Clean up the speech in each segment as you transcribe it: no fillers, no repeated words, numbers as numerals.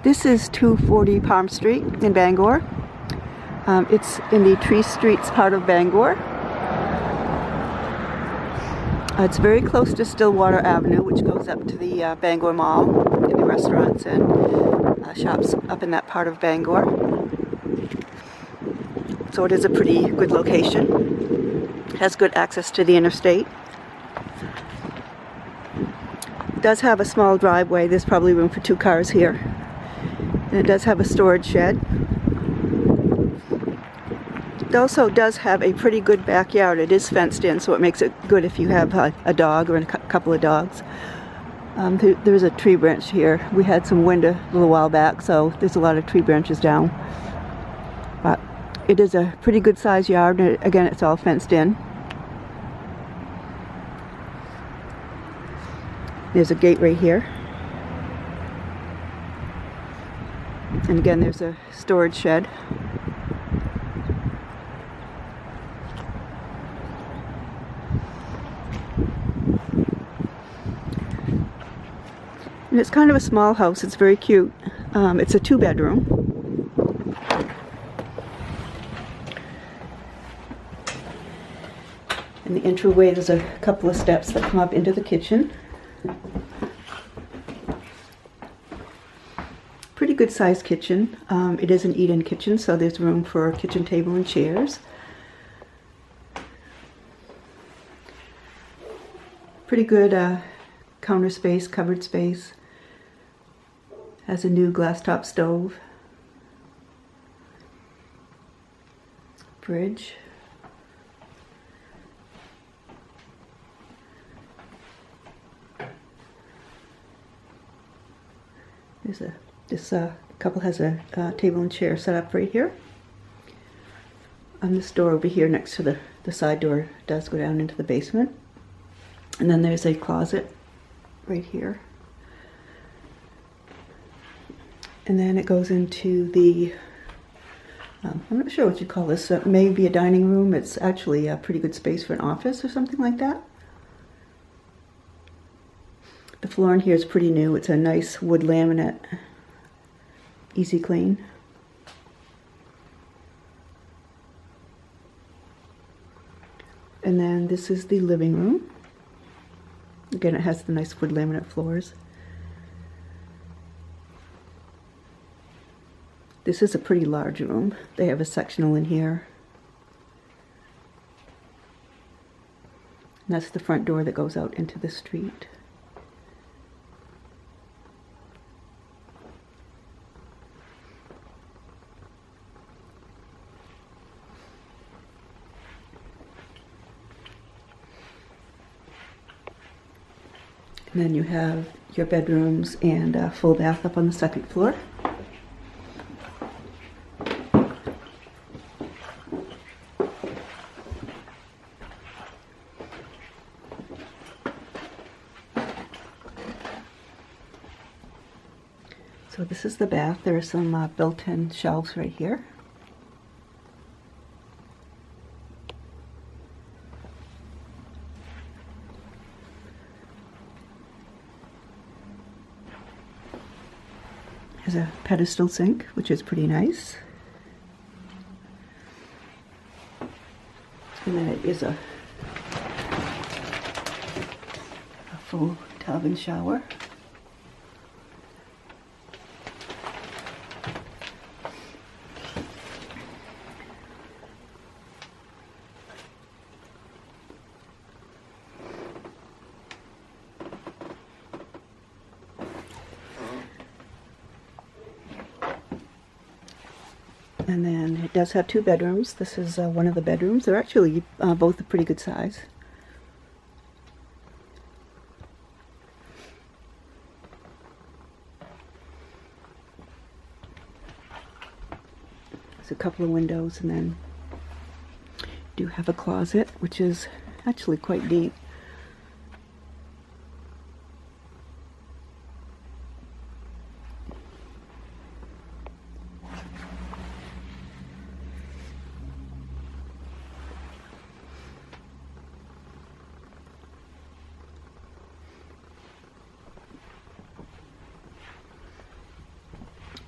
This is 240 Palm Street in Bangor. It's in the Tree Streets part of Bangor. It's very close to Stillwater Avenue, which goes up to the Bangor Mall, and the restaurants and shops up in that part of Bangor. So it is a pretty good location. It has good access to the interstate. It does have a small driveway. There's probably room for 2 cars here. And it does have a storage shed. It also does have a pretty good backyard. It is fenced in, so it makes it good if you have a dog or a couple of dogs. There's a tree branch here. We had some wind a little while back, so there's a lot of tree branches down. But it is a pretty good sized yard. Again, it's all fenced in. There's a gate right here. And again, there's a storage shed. And it's kind of a small house. It's very cute. It's a 2-bedroom. In the entryway, there's a couple of steps that come up into the kitchen. Pretty good sized kitchen. It is an eat-in kitchen, so there's room for a kitchen table and chairs. Pretty good counter space, cupboard space. Has a new glass top stove. Fridge. This couple has a table and chair set up right here. And this door over here next to the side door does go down into the basement. And then there's a closet right here. And then it goes into the, I'm not sure what you call this, maybe a dining room. It's actually a pretty good space for an office or something like that. The floor in here is pretty new. It's a nice wood laminate. Easy clean. And then this is the living room. Again, it has the nice wood laminate floors. This is a pretty large room. They have a sectional in here. And that's the front door that goes out into the street. And then you have your bedrooms and a full bath up on the 2nd floor. So this is the bath. There are some built-in shelves right here. There's a pedestal sink, which is pretty nice. And then it is a full tub and shower. And then it does have 2 bedrooms. This is one of the bedrooms. They're actually both a pretty good size. There's a couple of windows, and then do have a closet, which is actually quite deep.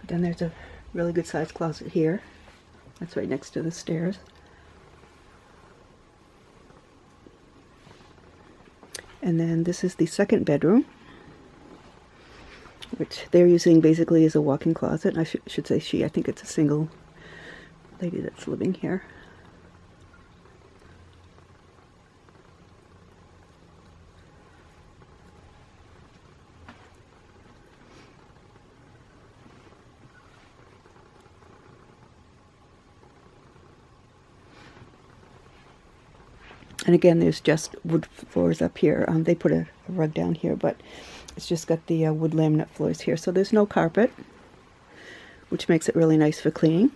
Then there's a really good sized closet here. That's right next to the stairs. And then this is the second bedroom, which they're using basically as a walk-in closet. I should say she. I think it's a single lady that's living here. And again, there's just wood floors up here. They put a rug down here, but it's just got the wood laminate floors here. So there's no carpet, which makes it really nice for cleaning.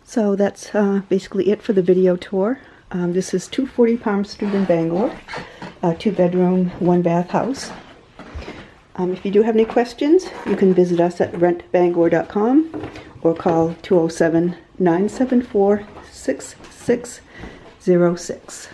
So that's basically it for the video tour. This is 240 Palm Street in Bangor, a 2-bedroom, 1-bath house. If you do have any questions, you can visit us at rentbangor.com or call 207-974-6606.